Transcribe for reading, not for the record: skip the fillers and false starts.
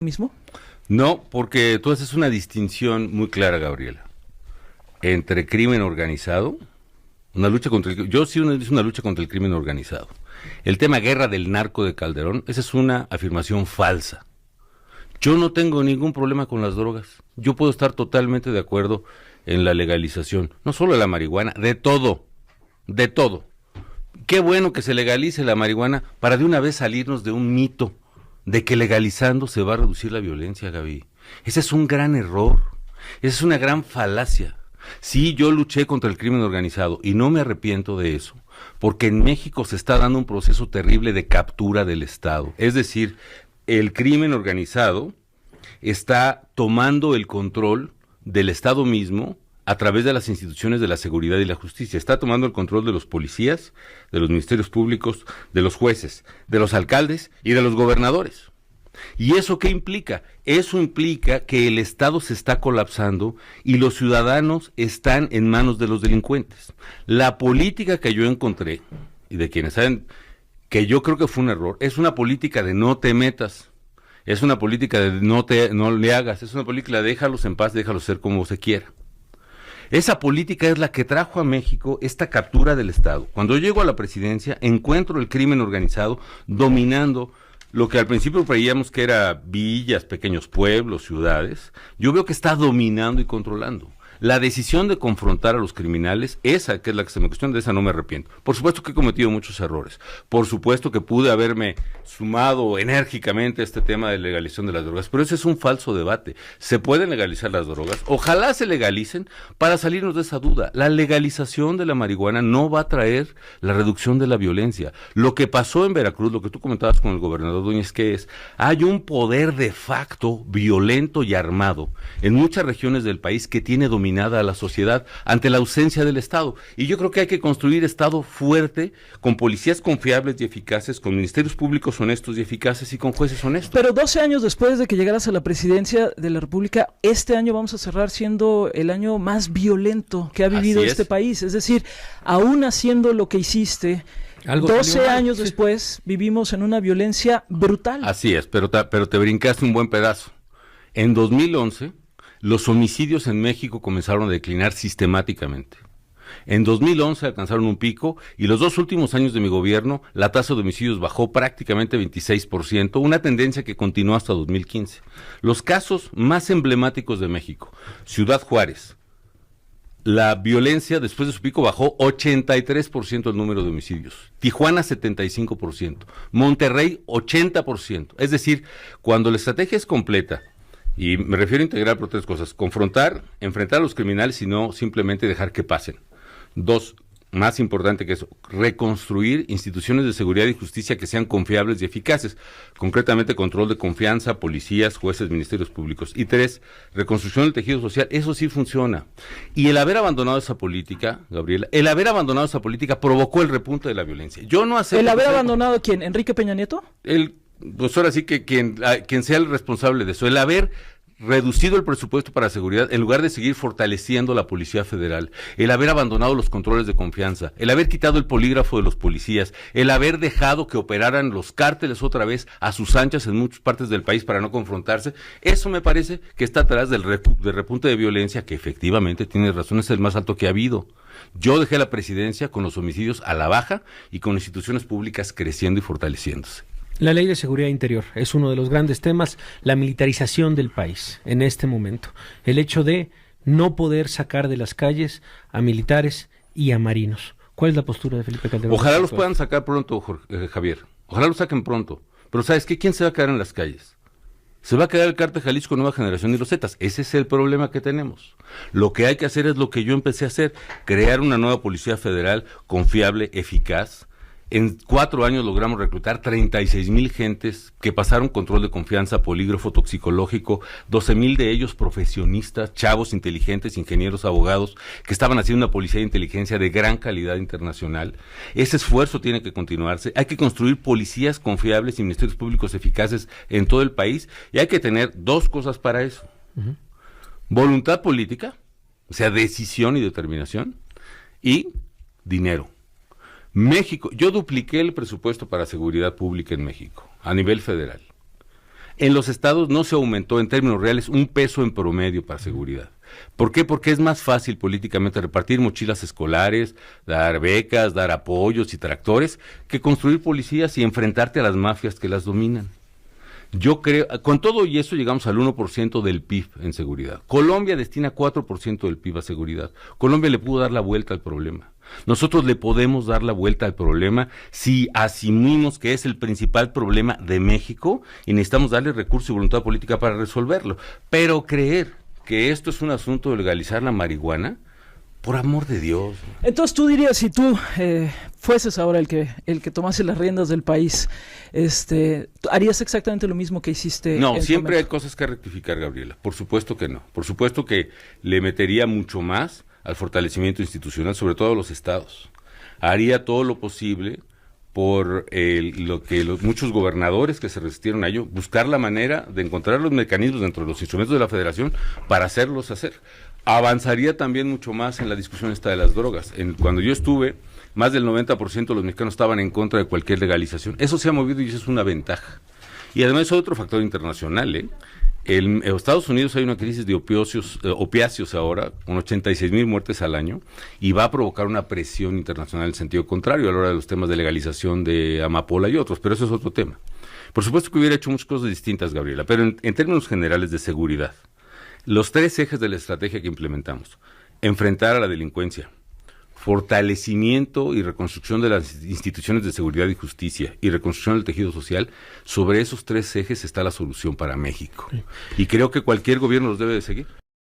mismo? No, porque tú haces una distinción muy clara, Gabriela, entre crimen organizado, una lucha contra yo sí es una lucha contra el crimen organizado. El tema guerra del narco de Calderón, esa es una afirmación falsa. Yo no tengo ningún problema con las drogas. Yo puedo estar totalmente de acuerdo en la legalización, no solo de la marihuana, de todo, de todo. Qué bueno que se legalice la marihuana para de una vez salirnos de un mito de que legalizando se va a reducir la violencia, Gaby. Ese es un gran error, esa es una gran falacia. Sí, yo luché contra el crimen organizado y no me arrepiento de eso, porque en México se está dando un proceso terrible de captura del Estado. Es decir, el crimen organizado está tomando el control del Estado mismo a través de las instituciones de la seguridad y la justicia. Está tomando el control de los policías, de los ministerios públicos, de los jueces, de los alcaldes y de los gobernadores. ¿Y eso qué implica? Eso implica que el Estado se está colapsando y los ciudadanos están en manos de los delincuentes. La política que yo encontré, y de quienes saben que yo creo que fue un error, es una política de no te metas, es una política de no le hagas, es una política de déjalos en paz, déjalos ser como se quiera. Esa política es la que trajo a México esta captura del Estado. Cuando yo llego a la presidencia, encuentro el crimen organizado dominando lo que al principio creíamos que era villas, pequeños pueblos, ciudades. Yo veo que está dominando y controlando. La decisión de confrontar a los criminales, esa que es la que se me cuestiona, de esa no me arrepiento. Por supuesto que he cometido muchos errores. Por supuesto que pude haberme sumado enérgicamente a este tema de legalización de las drogas, pero ese es un falso debate. ¿Se pueden legalizar las drogas? Ojalá se legalicen para salirnos de esa duda. La legalización de la marihuana no va a traer la reducción de la violencia. Lo que pasó en Veracruz, lo que tú comentabas con el gobernador Dueñas, que es, hay un poder de facto violento y armado en muchas regiones del país que tiene dominación a la sociedad ante la ausencia del Estado. Y yo creo que hay que construir Estado fuerte, con policías confiables y eficaces, con ministerios públicos honestos y eficaces y con jueces honestos. Pero 12 años después de que llegaras a la presidencia de la República, este año vamos a cerrar siendo el año más violento que ha vivido este país. Es decir, aún haciendo lo que hiciste, 12 años después vivimos en una violencia brutal. Así es, pero te brincaste un buen pedazo. En 2011... los homicidios en México comenzaron a declinar sistemáticamente. En 2011 alcanzaron un pico y los 2 últimos años de mi gobierno la tasa de homicidios bajó prácticamente 26%, una tendencia que continuó hasta 2015. Los casos más emblemáticos de México, Ciudad Juárez, la violencia después de su pico bajó 83% el número de homicidios. Tijuana 75%, Monterrey 80%. Es decir, cuando la estrategia es completa, y me refiero a integrar por 3 cosas: confrontar, enfrentar a los criminales y no simplemente dejar que pasen. 2, más importante que eso, reconstruir instituciones de seguridad y justicia que sean confiables y eficaces, concretamente control de confianza, policías, jueces, ministerios públicos. Y 3, reconstrucción del tejido social. Eso sí funciona. Y el haber abandonado esa política, Gabriela, provocó el repunte de la violencia. Yo no acepto. ¿El haber abandonado quién? ¿Enrique Peña Nieto? Pues ahora sí que quien sea el responsable de eso, el haber reducido el presupuesto para seguridad en lugar de seguir fortaleciendo la Policía Federal, el haber abandonado los controles de confianza, el haber quitado el polígrafo de los policías, el haber dejado que operaran los cárteles otra vez a sus anchas en muchas partes del país para no confrontarse, eso me parece que está atrás del repunte de violencia, que efectivamente tiene razón, es el más alto que ha habido. Yo dejé la presidencia con los homicidios a la baja y con instituciones públicas creciendo y fortaleciéndose. La ley de seguridad interior es uno de los grandes temas, la militarización del país en este momento. El hecho de no poder sacar de las calles a militares y a marinos. ¿Cuál es la postura de Felipe Calderón? Ojalá los puedan sacar pronto, Javier. Ojalá los saquen pronto. Pero ¿sabes qué? ¿Quién se va a quedar en las calles? Se va a quedar el Cártel Jalisco Nueva Generación y los Zetas. Ese es el problema que tenemos. Lo que hay que hacer es lo que yo empecé a hacer, crear una nueva Policía Federal confiable, eficaz. En 4 años logramos reclutar 36,000 gentes que pasaron control de confianza, polígrafo toxicológico, 12,000 de ellos profesionistas, chavos inteligentes, ingenieros, abogados, que estaban haciendo una policía de inteligencia de gran calidad internacional. Ese esfuerzo tiene que continuarse. Hay que construir policías confiables y ministerios públicos eficaces en todo el país, y hay que tener 2 cosas para eso. Voluntad política, o sea, decisión y determinación, y dinero. México, yo dupliqué el presupuesto para seguridad pública en México, a nivel federal. En los estados no se aumentó en términos reales un peso en promedio para seguridad. ¿Por qué? Porque es más fácil políticamente repartir mochilas escolares, dar becas, dar apoyos y tractores, que construir policías y enfrentarte a las mafias que las dominan. Yo creo, con todo y eso llegamos al 1% del PIB en seguridad. Colombia destina 4% del PIB a seguridad. Colombia le pudo dar la vuelta al problema. Nosotros le podemos dar la vuelta al problema si asumimos que es el principal problema de México y necesitamos darle recursos y voluntad política para resolverlo. Pero creer que esto es un asunto de legalizar la marihuana, por amor de Dios. Entonces tú dirías, si tú fueses ahora el que tomase las riendas del país, ¿harías exactamente lo mismo que hiciste? No, siempre hay cosas que rectificar, Gabriela. Por supuesto que no. Por supuesto que le metería mucho más al fortalecimiento institucional, sobre todo a los estados. Haría todo lo posible por lo que los muchos gobernadores que se resistieron a ello, buscar la manera de encontrar los mecanismos dentro de los instrumentos de la federación para hacerlos hacer. Avanzaría también mucho más en la discusión esta de las drogas. Cuando yo estuve, más del 90% de los mexicanos estaban en contra de cualquier legalización. Eso se ha movido y eso es una ventaja. Y además es otro factor internacional, En Estados Unidos hay una crisis de opiáceos ahora, con 86,000 muertes al año, y va a provocar una presión internacional en el sentido contrario a la hora de los temas de legalización de amapola y otros, pero eso es otro tema. Por supuesto que hubiera hecho muchas cosas distintas, Gabriela, pero en términos generales de seguridad, los 3 ejes de la estrategia que implementamos: enfrentar a la delincuencia, fortalecimiento y reconstrucción de las instituciones de seguridad y justicia y reconstrucción del tejido social. Sobre esos 3 ejes está la solución para México. Y creo que cualquier gobierno los debe de seguir.